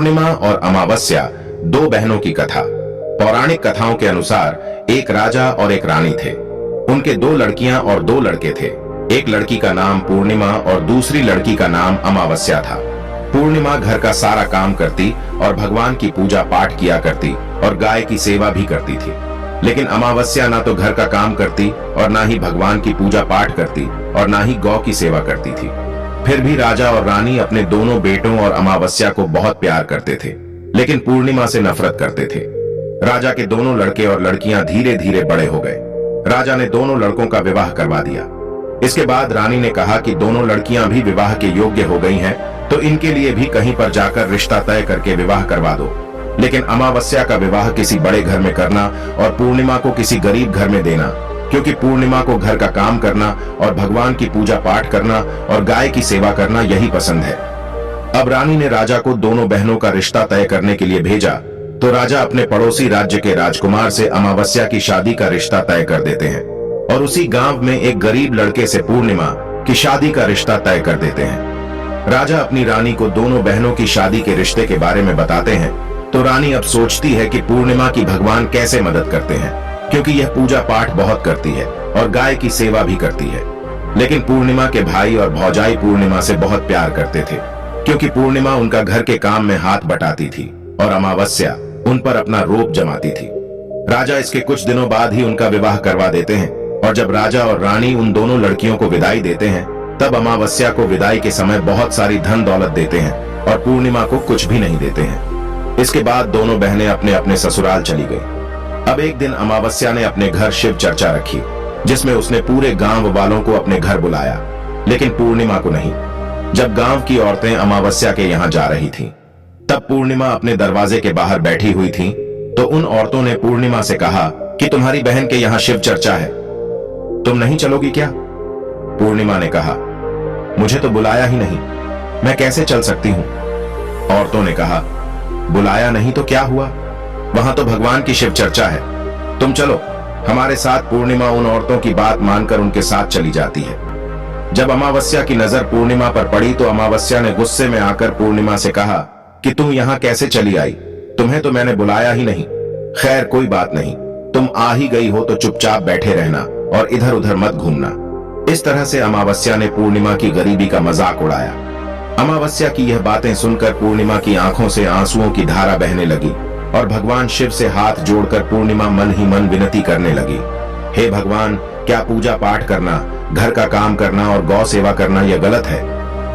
पूर्णिमा और अमावस्या, दो बहनों की कथा। पौराणिक कथाओं के अनुसार एक राजा और एक रानी थे। उनके दो लड़कियां और दो लड़के थे। एक लड़की का नाम पूर्णिमा और दूसरी लड़की का नाम अमावस्या था। पूर्णिमा घर का सारा काम करती और भगवान की पूजा पाठ किया करती और गाय की सेवा भी करती थी। लेकिन अमावस्या ना तो घर का काम करती और ना ही भगवान की पूजा पाठ करती और ना ही गौ की सेवा करती थी। फिर भी राजा और रानी अपने दोनों बेटों और अमावस्या को बहुत प्यार करते थे, लेकिन पूर्णिमा से नफरत करते थे। राजा के दोनों लड़के और लड़कियां धीरे धीरे बड़े हो गए। राजा ने दोनों लड़कों का विवाह करवा दिया। इसके बाद रानी ने कहा कि दोनों लड़कियां भी विवाह के योग्य हो गई हैं, तो इनके लिए भी कहीं पर जाकर रिश्ता तय करके विवाह करवा दो। लेकिन अमावस्या का विवाह किसी बड़े घर में करना और पूर्णिमा को किसी गरीब घर में देना, क्योंकि पूर्णिमा को घर का काम करना और भगवान की पूजा पाठ करना और गाय की सेवा करना यही पसंद है। अब रानी ने राजा को दोनों बहनों का रिश्ता तय करने के लिए भेजा, तो राजा अपने पड़ोसी राज्य के राजकुमार से अमावस्या की शादी का रिश्ता तय कर देते हैं और उसी गांव में एक गरीब लड़के से पूर्णिमा की शादी का रिश्ता तय कर देते हैं। राजा अपनी रानी को दोनों बहनों की शादी के रिश्ते के बारे में बताते हैं, तो रानी अब सोचती है कि पूर्णिमा की भगवान कैसे मदद करते हैं, क्योंकि यह पूजा पाठ बहुत करती है और गाय की सेवा भी करती है। लेकिन पूर्णिमा के भाई और भौजाई पूर्णिमा से बहुत प्यार करते थे, क्योंकि पूर्णिमा उनका घर के काम में हाथ बटाती थी और अमावस्या उन पर अपना रोब जमाती थी। राजा इसके कुछ दिनों बाद ही उनका विवाह करवा देते हैं और जब राजा और रानी उन दोनों लड़कियों को विदाई देते हैं, तब अमावस्या को विदाई के समय बहुत सारी धन दौलत देते हैं और पूर्णिमा को कुछ भी नहीं देते हैं। इसके बाद दोनों बहनें अपने अपने ससुराल चली गई। अब एक दिन अमावस्या ने अपने घर शिव चर्चा रखी, जिसमें उसने पूरे गांव वालों को अपने घर बुलाया, लेकिन पूर्णिमा को नहीं। जब गांव की औरतें अमावस्या के यहाँ जा रही थीं, तब पूर्णिमा अपने दरवाजे के बाहर बैठी हुई थी, तो उन औरतों ने पूर्णिमा से कहा कि तुम्हारी बहन के यहाँ शिव चर्चा है, तुम नहीं चलोगी क्या? पूर्णिमा ने कहा, मुझे तो बुलाया ही नहीं, मैं कैसे चल सकती हूँ? औरतों ने कहा, बुलाया नहीं तो क्या हुआ, वहां तो भगवान की शिव चर्चा है, तुम चलो हमारे साथ। पूर्णिमा उन औरतों की बात मानकर उनके साथ चली जाती है। जब अमावस्या की नजर पूर्णिमा पर पड़ी, तो अमावस्या ने गुस्से में आकर पूर्णिमा से कहा कि तुम यहाँ कैसे चली आई, तुम्हें तो मैंने बुलाया ही नहीं। खैर कोई बात नहीं, तुम आ ही गई हो तो चुपचाप बैठे रहना और इधर उधर मत घूमना। इस तरह से अमावस्या ने पूर्णिमा की गरीबी का मजाक उड़ाया। अमावस्या की यह बातें सुनकर पूर्णिमा की आंखों से आंसुओं की धारा बहने लगी और भगवान शिव से हाथ जोड़कर पूर्णिमा मन ही मन विनती करने लगी, हे भगवान, क्या पूजा पाठ करना, घर का काम करना और गौ सेवा करना यह गलत है?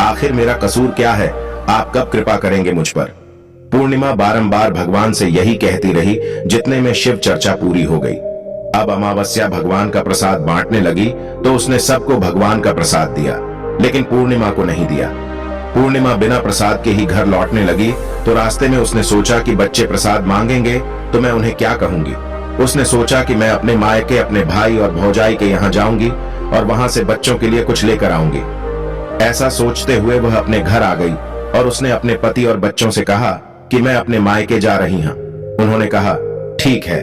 आखिर मेरा कसूर क्या है? आप कब कृपा करेंगे मुझ पर? पूर्णिमा बारंबार भगवान से यही कहती रही, जितने में शिव चर्चा पूरी हो गई। अब अमावस्या भगवान का प्रसाद बांटने लगी, तो उसने सबको भगवान का प्रसाद दिया, लेकिन पूर्णिमा को नहीं दिया। पूर्णिमा बिना प्रसाद के ही घर लौटने लगी, तो रास्ते में उसने सोचा कि बच्चे प्रसाद मांगेंगे तो मैं उन्हें क्या कहूंगी। उसने सोचा कि मैं अपने मायके, अपने भाई और भौजाई के यहाँ जाऊंगी और वहां से बच्चों के लिए कुछ लेकर आऊंगी। ऐसा सोचते हुए वह अपने घर आ गई और उसने अपने पति और बच्चों से कहा कि मैं अपने मायके जा रही हूं। उन्होंने कहा ठीक है,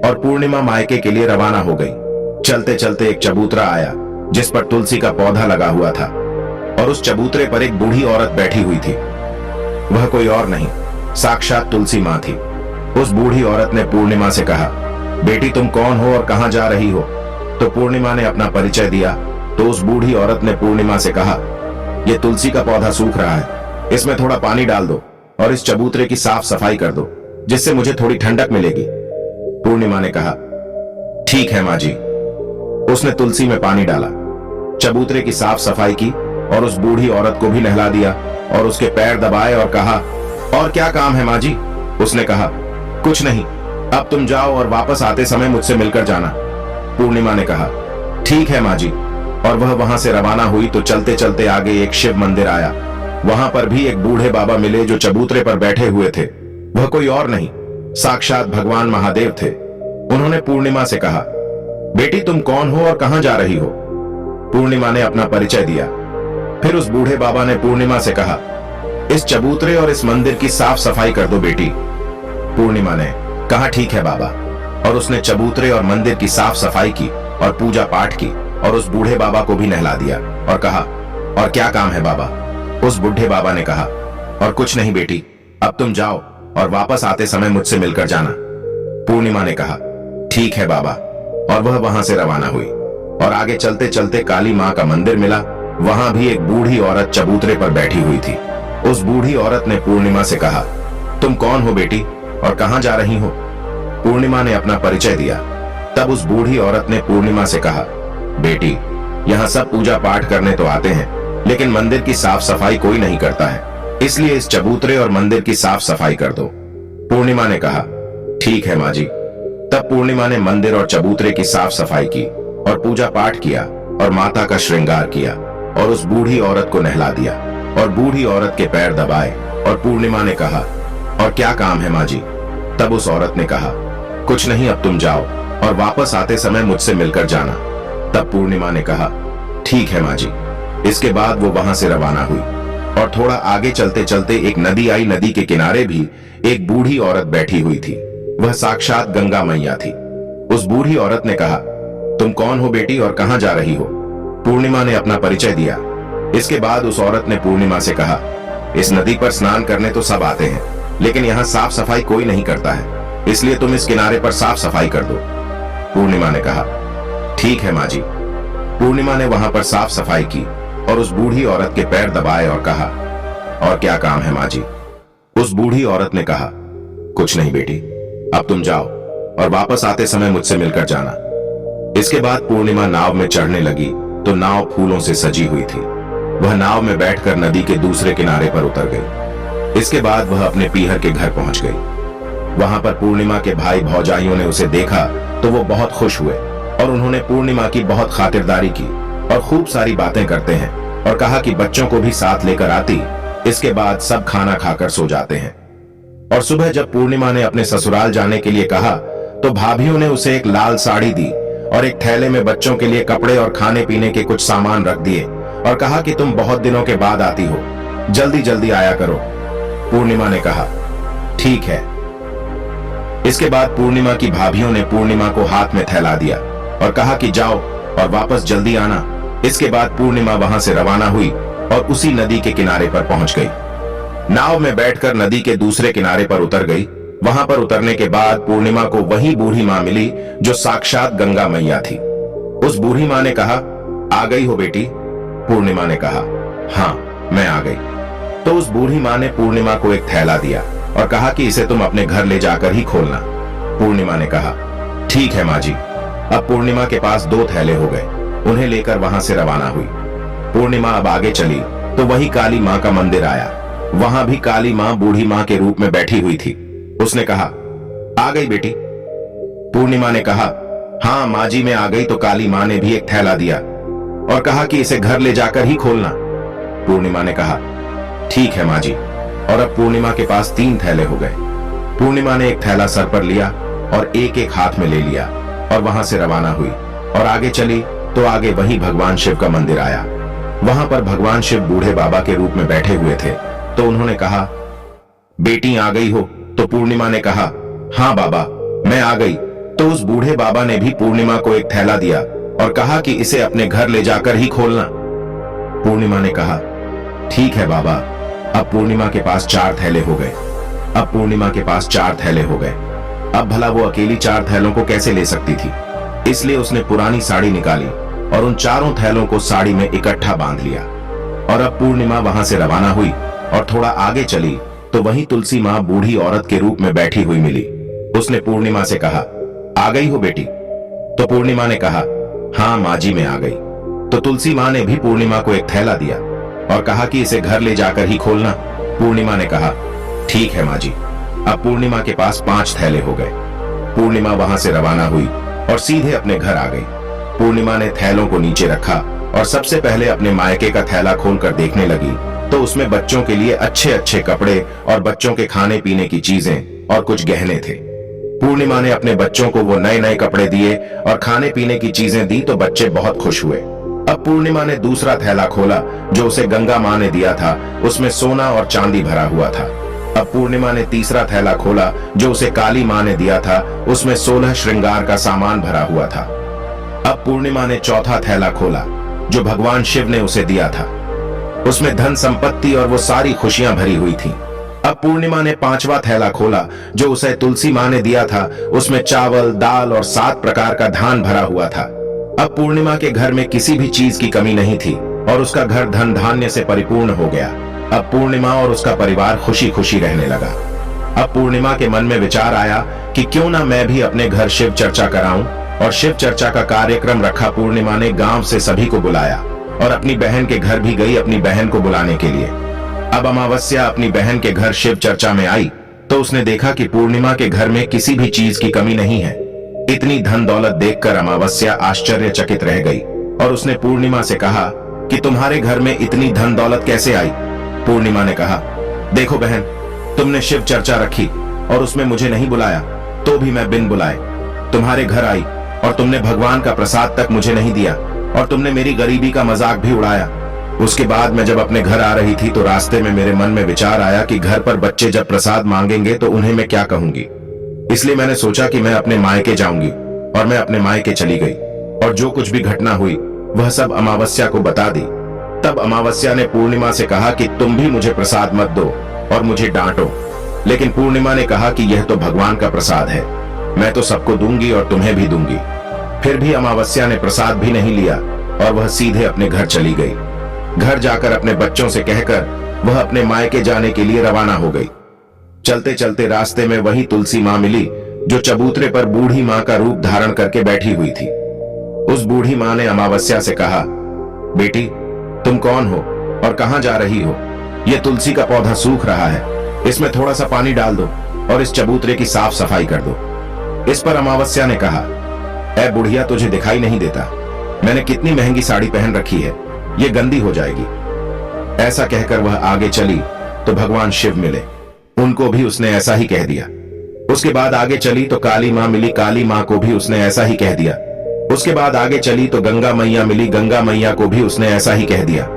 और पूर्णिमा मायके के लिए रवाना हो गई। चलते चलते एक चबूतरा आया, जिस पर तुलसी का पौधा लगा हुआ था और उस चबूतरे पर एक बूढ़ी औरत बैठी हुई थी। वह कोई और नहीं, साक्षात तुलसी माँ थी। उस बूढ़ी औरत ने पूर्णिमा से कहा, बेटी तुम कौन हो और कहां जा रही हो? तो पूर्णिमा ने अपना परिचय दिया। तो उस बूढ़ी औरत ने पूर्णिमा से कहा, यह तुलसी का पौधा सूख रहा है, इसमें थोड़ा पानी डाल दो और इस चबूतरे की साफ सफाई कर दो, जिससे मुझे थोड़ी ठंडक मिलेगी। पूर्णिमा ने कहा, ठीक है माँ जी। उसने तुलसी में पानी डाला, चबूतरे की साफ सफाई की और उस बूढ़ी औरत को भी नहला दिया और उसके पैर दबाए और कहा, और क्या काम है माँ जी? उसने कहा, कुछ नहीं, अब तुम जाओ और वापस आते समय मुझसे मिलकर जाना। पूर्णिमा ने कहा, ठीक है माँ जी, और वह वहां से रवाना हुई। तो चलते चलते आगे एक शिव मंदिर आया। वहां पर भी एक बूढ़े बाबा मिले, जो चबूतरे पर बैठे हुए थे। वह कोई और नहीं, साक्षात भगवान महादेव थे। उन्होंने पूर्णिमा से कहा, बेटी तुम कौन हो और कहां जा रही हो? पूर्णिमा ने अपना परिचय दिया। फिर उस बूढ़े बाबा ने पूर्णिमा से कहा, इस चबूतरे और इस मंदिर की साफ सफाई कर दो बेटी। पूर्णिमा ने कहा, ठीक है बाबा, और उसने चबूतरे और मंदिर की साफ सफाई की और पूजा पाठ की और उस बूढ़े बाबा को भी नहला दिया और कहा, और क्या काम है बाबा? उस बूढ़े बाबा ने कहा, और कुछ नहीं बेटी, अब तुम जाओ और वापस आते समय मुझसे मिलकर जाना। पूर्णिमा ने कहा, ठीक है बाबा। और वह वहां से रवाना हुई और आगे चलते चलते काली मां का मंदिर मिला। वहां भी एक बूढ़ी औरत चबूतरे पर बैठी हुई थी। उस बूढ़ी औरत ने पूर्णिमा से कहा, तुम कौन हो बेटी और कहां जा रही हो? पूर्णिमा ने अपना परिचय दिया। तब उस बूढ़ी औरत ने पूर्णिमा से कहा, बेटी, यहाँ सब पूजा पाठ करने तो आते हैं, लेकिन मंदिर की साफ सफाई कोई नहीं करता है, इसलिए इस चबूतरे और मंदिर की साफ सफाई कर दो। पूर्णिमा ने कहा, ठीक है माँ जी। तब पूर्णिमा ने मंदिर और चबूतरे की साफ सफाई की और पूजा पाठ किया और माता का श्रृंगार किया और उस बूढ़ी औरत को नहला दिया और बूढ़ी औरत के पैर दबाए। और पूर्णिमा ने कहा, और क्या काम है माँ जी? तब उस औरत ने कहा, कुछ नहीं, अब तुम जाओ और वापस आते समय मुझसे मिलकर जाना। तब पूर्णिमा ने कहा, ठीक है माँ जी। इसके बाद वो वहां से रवाना हुई और थोड़ा आगे चलते चलते एक नदी आई। नदी के किनारे भी एक बूढ़ी औरत बैठी हुई थी। वह साक्षात गंगा मैया थी। उस बूढ़ी औरत ने कहा, तुम कौन हो बेटी और कहां जा रही हो? पूर्णिमा ने अपना परिचय दिया। इसके बाद उस औरत ने पूर्णिमा से कहा, इस नदी पर स्नान करने तो सब आते हैं, लेकिन यहाँ साफ सफाई कोई नहीं करता है, इसलिए तुम इस किनारे पर साफ सफाई कर दो। पूर्णिमा ने कहा, ठीक है माँ जी। पूर्णिमा ने वहां पर साफ सफाई की और उस बूढ़ी औरत के पैर दबाए और कहा, और क्या काम है माँ जी? उस बूढ़ी औरत ने कहा, कुछ नहीं बेटी, अब तुम जाओ और वापस आते समय मुझसे मिलकर जाना। इसके बाद पूर्णिमा नाव में चढ़ने लगी तो नाव फूलों से सजी हुई थी। वह नाव में बैठकर नदी के दूसरे किनारे पर उतर गई। इसके बाद वह अपने पीहर के घर पहुंच गई। वहां पर पूर्णिमा के भाई भौजाइयों ने उसे देखा तो वो बहुत खुश हुए और उन्होंने पूर्णिमा की बहुत खातिरदारी की और खूब सारी बातें करते हैं और कहा कि बच्चों को भी साथ लेकर आती। इसके बाद सब खाना खाकर सो जाते हैं। और सुबह जब पूर्णिमा ने अपने ससुराल जाने के लिए कहा तो भाभियों ने उसे एक लाल साड़ी दी और एक थैले में बच्चों के लिए कपड़े और खाने पीने के कुछ सामान रख दिए और कहा कि तुम बहुत दिनों के बाद आती हो, जल्दी जल्दी आया करो। पूर्णिमा ने कहा, ठीक है। इसके बाद पूर्णिमा की भाभियों ने पूर्णिमा को हाथ में थैला दिया और कहा कि जाओ और वापस जल्दी आना। इसके बाद पूर्णिमा वहां से रवाना हुई और उसी नदी के किनारे पर पहुंच गई। नाव में बैठकर नदी के दूसरे किनारे पर उतर गई। वहां पर उतरने के बाद पूर्णिमा को वही बूढ़ी मां मिली जो साक्षात गंगा मैया थी। उस बूढ़ी मां ने कहा, आ गई हो बेटी? पूर्णिमा ने कहा, हाँ, मैं आ गई। तो उस बूढ़ी मां ने पूर्णिमा को एक थैला दिया और कहा कि इसे तुम अपने घर ले जाकर ही खोलना। पूर्णिमा ने कहा, ठीक है माँ जी। अब पूर्णिमा के पास 2 थैले हो गए। उन्हें लेकर वहां से रवाना हुई। पूर्णिमा अब आगे चली तो वही काली मां का मंदिर आया। वहां भी काली मां बूढ़ी मां के रूप में बैठी हुई थी। उसने कहा, आ गई बेटी? पूर्णिमा ने कहा, हाँ माँ जी, मैं आ गई। तो काली मां ने भी एक थैला दिया और कहा कि इसे घर ले जाकर ही खोलना। पूर्णिमा ने कहा, ठीक है माँ जी। और अब पूर्णिमा के पास 3 थैले हो गए। पूर्णिमा ने एक थैला सर पर लिया और एक एक हाथ में ले लिया और वहां से रवाना हुई और आगे चली तो आगे वही भगवान शिव का मंदिर आया। वहां पर भगवान शिव बूढ़े बाबा के रूप में बैठे हुए थे। तो उन्होंने कहा, बेटी आ गई हो? तो पूर्णिमा ने कहा, हाँ बाबा, मैं आ गई। तो उस बूढ़े बाबा ने भी पूर्णिमा को एक थैला दिया और कहा कि इसे अपने घर ले जाकर ही खोलना। पूर्णिमा ने कहा, ठीक है बाबा। अब पूर्णिमा के पास 4 थैले हो गए। अब भला वो अकेली 4 थैलों को कैसे ले सकती थी? इसलिए उसने पुरानी साड़ी निकाली और उन 4 थैलों को साड़ी में इकट्ठा बांध लिया। और अब पूर्णिमा वहां से रवाना हुई और थोड़ा आगे चली तो वही तुलसी मां बूढ़ी औरत के रूप में बैठी हुई मिली। उसने पूर्णिमा से कहा, आ गई हो बेटी? तो पूर्णिमा ने कहा, हाँ माँ जी, मैं आ गई। तो तुलसी मां ने भी पूर्णिमा को एक थैला दिया और कहा कि इसे घर ले जाकर ही खोलना। पूर्णिमा ने कहा, ठीक है माँ जी। अब पूर्णिमा के पास 5 थैले हो गए। पूर्णिमा वहां से रवाना हुई और सीधे अपने घर आ गई। पूर्णिमा ने थैलों को नीचे रखा और सबसे पहले अपने मायके का थैला खोलकर देखने लगी तो उसमें बच्चों के लिए अच्छे अच्छे कपड़े और बच्चों के खाने पीने की चीजें और कुछ गहने थे। पूर्णिमा ने अपने बच्चों को वो नए नए कपड़े दिए और खाने पीने की चीजें दी तो बच्चे बहुत खुश हुए। अब पूर्णिमा ने दूसरा थैला खोला जो उसे गंगा मां ने दिया था। उसमें सोना और चांदी भरा हुआ था। अब पूर्णिमा ने तीसरा थैला खोला जो उसे काली मां ने दिया था। उसमें 16 श्रृंगार का सामान भरा हुआ था। अब पूर्णिमा ने चौथा थैला खोला जो भगवान शिव ने उसे दिया था। उसमें धन संपत्ति और वो सारी खुशियां भरी हुई थी। अब पूर्णिमा ने 5वां थैला खोला जो उसे तुलसी माँ ने दिया था। उसमें चावल, दाल और 7 प्रकार का धान भरा हुआ था। अब पूर्णिमा के घर में किसी भी चीज की कमी नहीं थी और उसका घर धन धान्य से परिपूर्ण हो गया। अब पूर्णिमा और उसका परिवार खुशी खुशी रहने लगा। अब पूर्णिमा के मन में विचार आया कि क्यों ना मैं भी अपने घर शिव चर्चा कराऊं, और शिव चर्चा का कार्यक्रम रखा। पूर्णिमा ने गांव से सभी को बुलाया और अपनी बहन के घर भी गई अपनी बहन को बुलाने के लिए। अब अमावस्या अपनी बहन के घर शिव चर्चा में आई तो उसने देखा कि पूर्णिमा के घर में किसी भी चीज की कमी नहीं है। इतनी धन दौलत देखकर अमावस्या आश्चर्यचकित रह गई और उसने पूर्णिमा से कहा कि तुम्हारे घर में इतनी धन दौलत कैसे आई। पूर्णिमा ने कहा, देखो बहन, तुमने शिव चर्चा रखी और उसमें मुझे नहीं बुलाया, तो भी मैं बिन बुलाए तुम्हारे घर आई और तुमने भगवान का प्रसाद तक मुझे नहीं दिया और तुमने मेरी गरीबी का मजाक भी उड़ाया। उसके बाद मैं जब अपने घर आ रही थी तो रास्ते में मेरे मन में विचार आया कि घर पर बच्चे जब प्रसाद मांगेंगे तो उन्हें मैं क्या कहूंगी। इसलिए मैंने सोचा कि मैं अपने मायके जाऊंगी और मैं अपने मायके चली गई और जो कुछ भी घटना हुई वह सब अमावस्या को बता दी। तब अमावस्या ने पूर्णिमा से कहा कि तुम भी मुझे प्रसाद मत दो और मुझे डांटो, लेकिन पूर्णिमा ने कहा कि यह तो भगवान का प्रसाद है, मैं तो सबको दूंगी और तुम्हें भी दूंगी। फिर भी अमावस्या ने प्रसाद भी नहीं लिया और वह सीधे अपने घर चली गई। घर जाकर अपने बच्चों से कहकर वह अपने मायके जाने के लिए रवाना हो गई। चलते चलते रास्ते में वही तुलसी माँ मिली जो चबूतरे पर बूढ़ी माँ का रूप धारण करके बैठी हुई थी। उस बूढ़ी माँ ने अमावस्या से कहा, बेटी तुम कौन हो और कहां जा रही हो? यह तुलसी का पौधा सूख रहा है, इसमें थोड़ा सा पानी डाल दो और इस चबूतरे की साफ सफाई कर दो। इस पर अमावस्या ने कहा, ऐ बुढ़िया, तुझे दिखाई नहीं देता मैंने कितनी महंगी साड़ी पहन रखी है, ये गंदी हो जाएगी। ऐसा कहकर वह आगे चली तो भगवान शिव मिले, उनको भी उसने ऐसा ही कह दिया। उसके बाद आगे चली तो काली माँ मिली, काली माँ को भी उसने ऐसा ही कह दिया। उसके बाद आगे चली तो गंगा मैया मिली, गंगा मैया को भी उसने ऐसा ही कह दिया।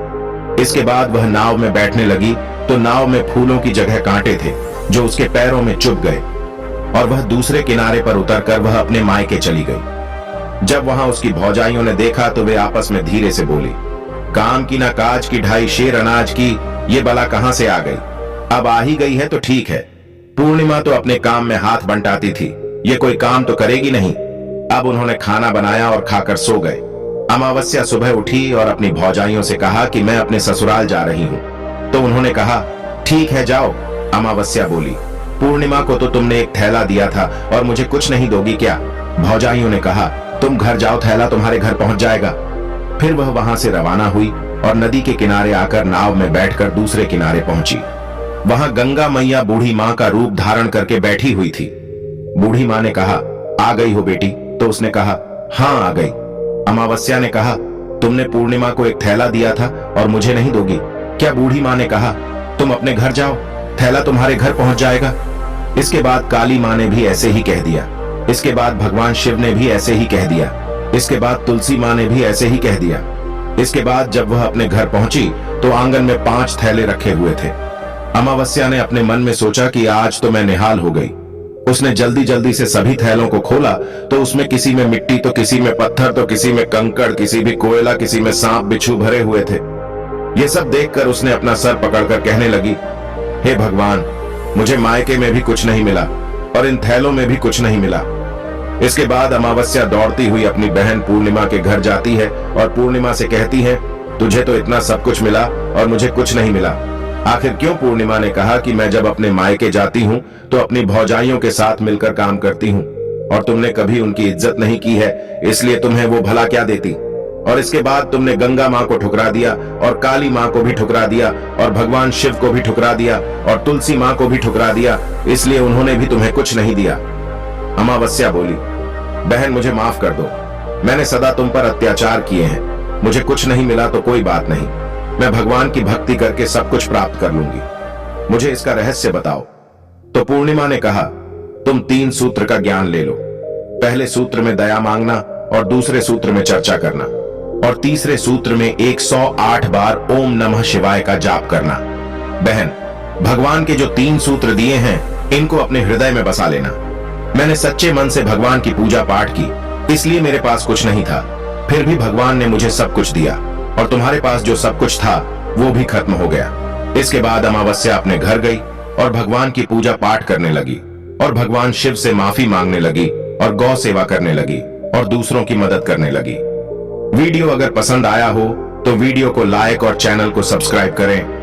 इसके बाद वह नाव में बैठने लगी तो नाव में फूलों की जगह कांटे थे जो उसके पैरों में चुभ गए और वह दूसरे किनारे पर उतरकर वह अपने मायके चली गई। जब वहां उसकी भौजाइयों ने देखा तो वे आपस में धीरे से बोली, काम की ना काज की, ढाई शेर अनाज की, ये बला कहां से आ गई? अब आ ही गई है तो ठीक है। पूर्णिमा तो अपने काम में हाथ बंटाती थी, ये कोई काम तो करेगी नहीं। अब उन्होंने खाना बनाया और खाकर सो गए। अमावस्या सुबह उठी और अपनी भौजाइयों से कहा कि मैं अपने ससुराल जा रही हूं। तो उन्होंने कहा, ठीक है जाओ। अमावस्या बोली, पूर्णिमा को तो तुमने एक थैला दिया था और मुझे कुछ नहीं दोगी क्या? भौजाइयों ने कहा, तुम घर जाओ, थैला तुम्हारे घर पहुंच जाएगा। फिर वह वहां से रवाना हुई और नदी के किनारे आकर नाव में बैठकर दूसरे किनारे पहुंची। वहां गंगा मैया बूढ़ी माँ का रूप धारण करके बैठी हुई थी। बूढ़ी माँ ने कहा, आ गई हो बेटी? तो उसने कहा, हाँ आ गई। अमावस्या ने कहा, तुमने पूर्णिमा को एक थैला दिया था और मुझे नहीं दोगी क्या? बूढ़ी माँ ने कहा, तुम अपने घर जाओ, थैला तुम्हारे घर पहुंच जाएगा। इसके बाद काली माँ ने भी ऐसे ही कह दिया। इसके बाद भगवान शिव ने भी ऐसे ही कह दिया। इसके बाद तुलसी माँ ने भी ऐसे ही कह दिया। इसके बाद जब वह अपने घर पहुंची तो आंगन में 5 थैले रखे हुए थे। अमावस्या ने अपने मन में सोचा कि आज तो मैं निहाल हो गई। उसने जल्दी जल्दी से सभी थैलों को खोला तो उसमें किसी में मिट्टी तो किसी में पत्थर तो किसी में कंकड़, किसी भी कोयला, किसी में सांप बिच्छू भरे हुए थे। ये सब देखकर उसने अपना सर पकड़कर कहने लगी, हे भगवान, मुझे मायके में भी कुछ नहीं मिला और इन थैलों में भी कुछ नहीं मिला। इसके बाद अमावस्या दौड़ती हुई अपनी बहन पूर्णिमा के घर जाती है और पूर्णिमा से कहती है, तुझे तो इतना सब कुछ मिला और मुझे कुछ नहीं मिला। आखिर क्यों? पूर्णिमा ने कहा कि मैं जब अपने मायके जाती हूँ तो अपनी भौजाइयों के साथ मिलकर काम करती हूँ और तुमने कभी उनकी इज्जत नहीं की है, इसलिए तुम्हें वो भला क्या देती। और इसके बाद तुमने गंगा माँ को ठुकरा दिया और काली माँ को भी ठुकरा दिया और भगवान शिव को भी ठुकरा दिया और तुलसी माँ को भी ठुकरा दिया, इसलिए उन्होंने भी तुम्हें कुछ नहीं दिया। अमावस्या बोली, बहन मुझे माफ कर दो, मैंने सदा तुम पर अत्याचार किए हैं, मुझे कुछ नहीं मिला तो कोई बात नहीं, मैं भगवान की भक्ति करके सब कुछ प्राप्त कर लूंगी, मुझे इसका रहस्य बताओ। तो पूर्णिमा ने कहा, तुम 3 सूत्र का ज्ञान ले लो। पहले सूत्र में दया मांगना और दूसरे सूत्र में चर्चा करना और तीसरे सूत्र में 108 बार ओम नमः शिवाय का जाप करना। बहन, भगवान के जो 3 सूत्र दिए हैं इनको अपने हृदय में बसा लेना। मैंने सच्चे मन से भगवान की पूजा पाठ की, इसलिए मेरे पास कुछ नहीं था, फिर भी भगवान ने मुझे सब कुछ दिया और तुम्हारे पास जो सब कुछ था वो भी खत्म हो गया। इसके बाद अमावस्या अपने घर गई और भगवान की पूजा पाठ करने लगी और भगवान शिव से माफी मांगने लगी और गौ सेवा करने लगी और दूसरों की मदद करने लगी। वीडियो अगर पसंद आया हो तो वीडियो को लाइक और चैनल को सब्सक्राइब करें